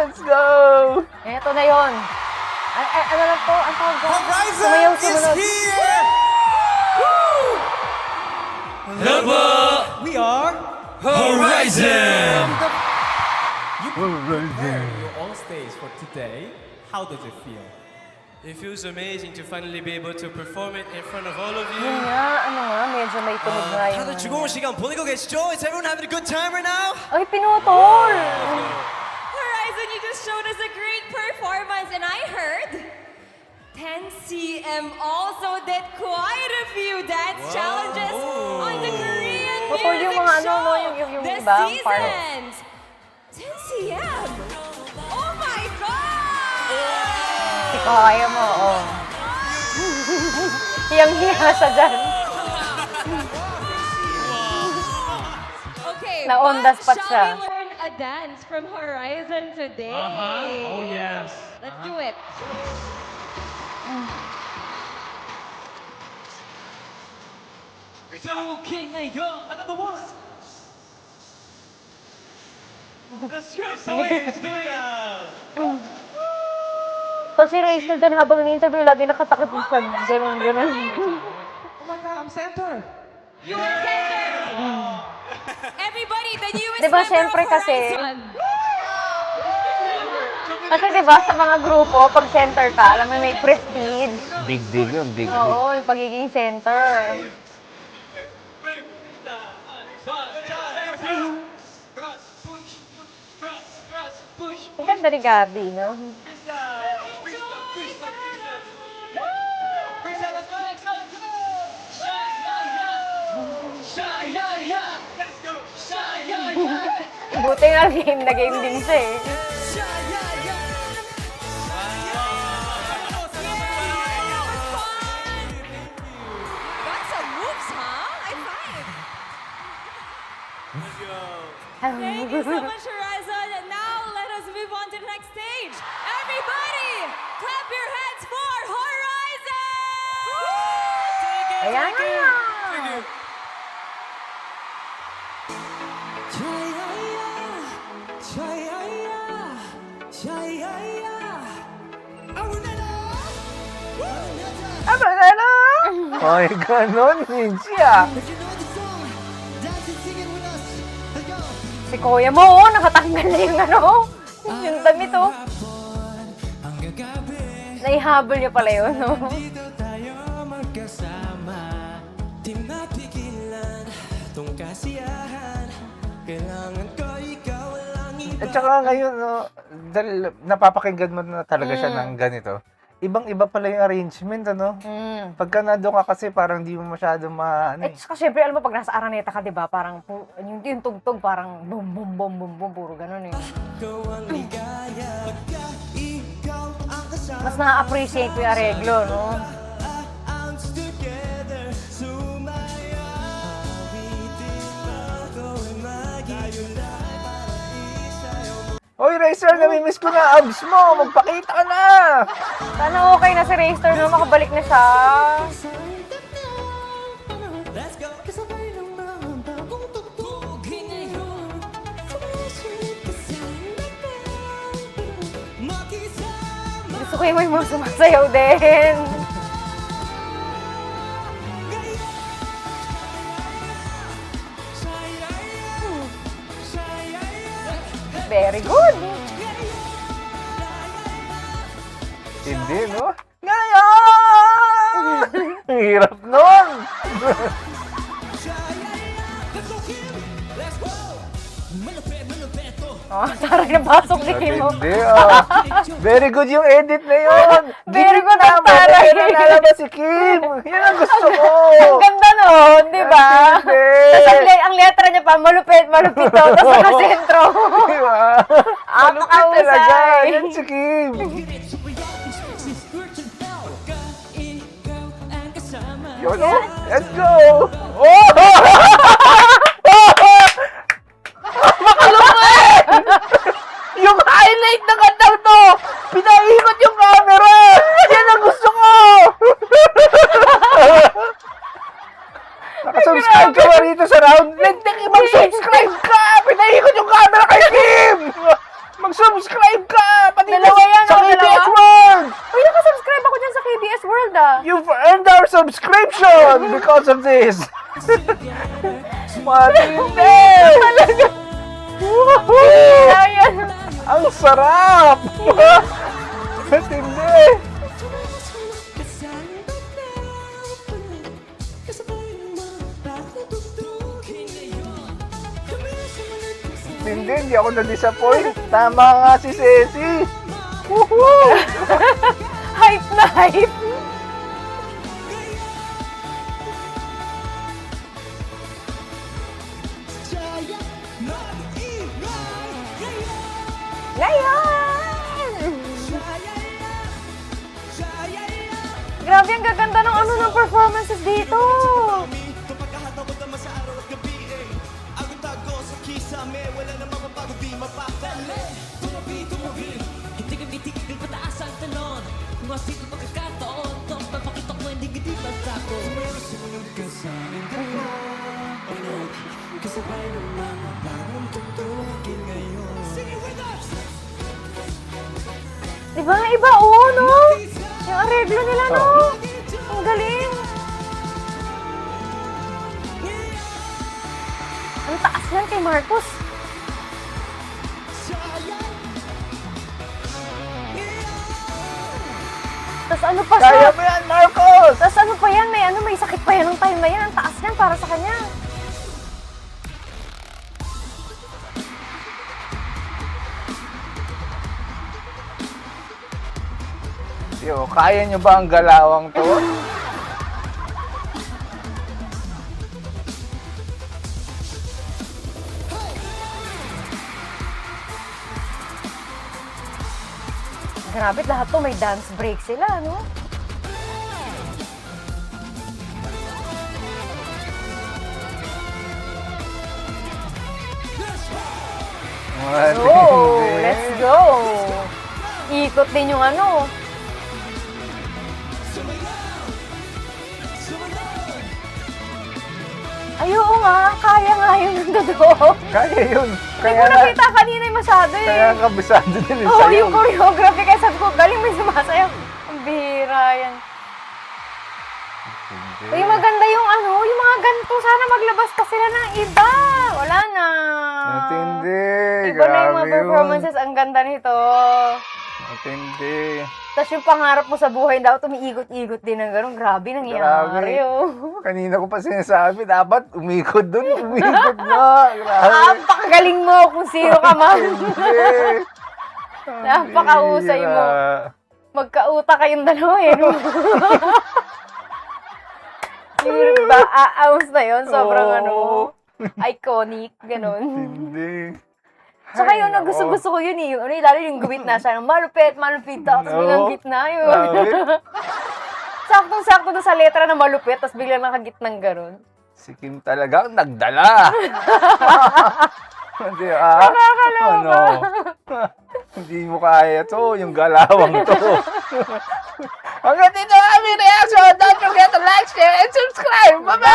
Let's go! Eto na yun. Ano lang to? Ang tawag ko? Horizon Sumayaw is sumunod. here! We are Horizon! You prepare your own stage for today. How does it feel? It feels amazing to finally be able to perform it in front of all of Yun you. nga, medyo may tunog nga yung... 다들 즐거운 시간 보내고 계시죠? Is everyone having a good time right now? Ay, pinutol! Horizon, you just showed us a great performance, and I heard 10cm also did quite a few dance challenges on the Korean Putol music yung mga ano, show no, yung this iba, ang part. season. 10cm! Oh my God! Si kaya mo, oh. Hiyang-hiya siya dyan. Okay, Na on the spot shall siya. we learn a dance from Horizon today? Oh yes. Let's do it. Okay, now go. Another one. Let's go. So it's doing Kasi Rachel doon habang ni-interview, lagi nakatakot yung pag gano'n. Everybody, the newest Diba, member syempre of kasi, Horizon. Kasi diba, sa mga grupo, pag center ka, alam mo may prestige. Big deal yun, big deal. Oo, yung pagiging center. Ang ganda ni Gabi, no? Buti nga game na game din siya eh. Got some moves, huh? High five. Thank you so much, Horizon. And now let us move on to the next stage. Everybody, clap your hands for Horizon! Ayan nga! Ano na na? Ay, ganon, Ninja. Si Kuya mo, oh, nakatanggal na yung ano, yung damit, oh. Naihabol niya pala yun, no? At saka ngayon, no, dahil napapakinggan mo na talaga siya ng ganito, ibang-iba pala yung arrangement, ano? Pagka nandun ka kasi parang di mo masyado At saka syempre, alam mo, pag nasa Araneta ka, di ba, parang yung tugtog, parang boom, boom, boom, boom, boom, puro ganun eh. Mas na-appreciate ko yung areglo, no? Hoy, Racer, namimiss ko na abs mo! Magpakita ka na! Sana okay na si Racer, no? Makabalik na siya. Gusto ko yung may mga sumasayaw din. Very good. Hindi, no? Ngayon! Ang hirap nun! Oh, taray na pasok ni Kim mo. Hindi, oh. Very good yung edit na yun! Very good ang Gitna, taray. pero nalabas si Kim! Yan ang gusto ko! Ang ganda nun, di ba? Hindi. Tapos ang letra niya pa, malupit, malupit to. Tapos nakasentro. Di ba? Malupit Apakahusay. talaga! Yan si Kim! Yun, oh. Let's go! Oh! Makalupit! Yung highlight ng kantang to! Pinaikot yung camera! Yan ang gusto ko! Nakasubscribe ka ba rito sa Round? Mag-subscribe ka! Pinaikot yung camera kay Kim! Mag-subscribe ka! Pati Dalawa yan, sa oh, KBS dalawa. World! Uy, nakasubscribe ako dyan sa KBS World ah. You've earned our subscription because of this! Matindi! Talaga. Woohoo! Ayan. Ang sarap! Matindi! Hindi ako na-disappoint. Tama nga si Ceci. Woohoo! Hype na hype. Ngayon! Grabe, ang gaganda ng ano ng performances dito. Diba? Iba, oh, no? Yung areglo nila, no? Ang galing. Ang taas yan kay Marcos. Tapos ano pa siya? Kaya mo yan, Marcos! Tapos ano pa yan? May sakit pa yan ng time na yan. Ang taas yan para sa kanya. Yo, kaya nyo ba ang galawang to? Grabe, lahat to may dance break sila, no? Matindi. Oh, let's go! Ikot din yung ano. Ay, oo nga, kaya nga yun nandoon. Kaya yun. Hindi Kaya ko na, nakita kanina yung masyado eh. kaya kabisado din yung Oo, sayo. yung choreography kaya sabi ko, galing may sumasayaw. Ang bihira yan. Uy, maganda yung ano, yung mga ganito. Sana maglabas pa sila ng iba. Wala na. Matindi. Iba na yung mga Grabe performances. Ang ganda nito. Matindi. Tapos yung pangarap mo sa buhay, dapat umiikot-ikot din ng gano'n. Grabe, nangyayari. Grabe. Oh. Kanina ko pa sinasabi, dapat umikot dun. Umikot na. Grabe. Napakagaling mo kung sino ka man. Hindi. Napakahusay mo. Magkauta kayong dalawa eh. No? Yung ba-aounce na yun, sobrang ano, iconic, gano'n. Hindi. Saka yun, Ay, gusto ko yun eh. Yung, ano, lalo yung gumit na siya, malupit, tapos No. biglang gitna yun. Grabe. Saktong-sakto doon sa letra na malupit, tapos biglang nakagitnang gano'n. Si Kim talagang nagdala. Hindi Nakakaloka. Ano? Hindi mo kaya to, yung galawang to. Hanggang dito ang aming reaction. Don't forget to like, share, and subscribe. Bye-bye!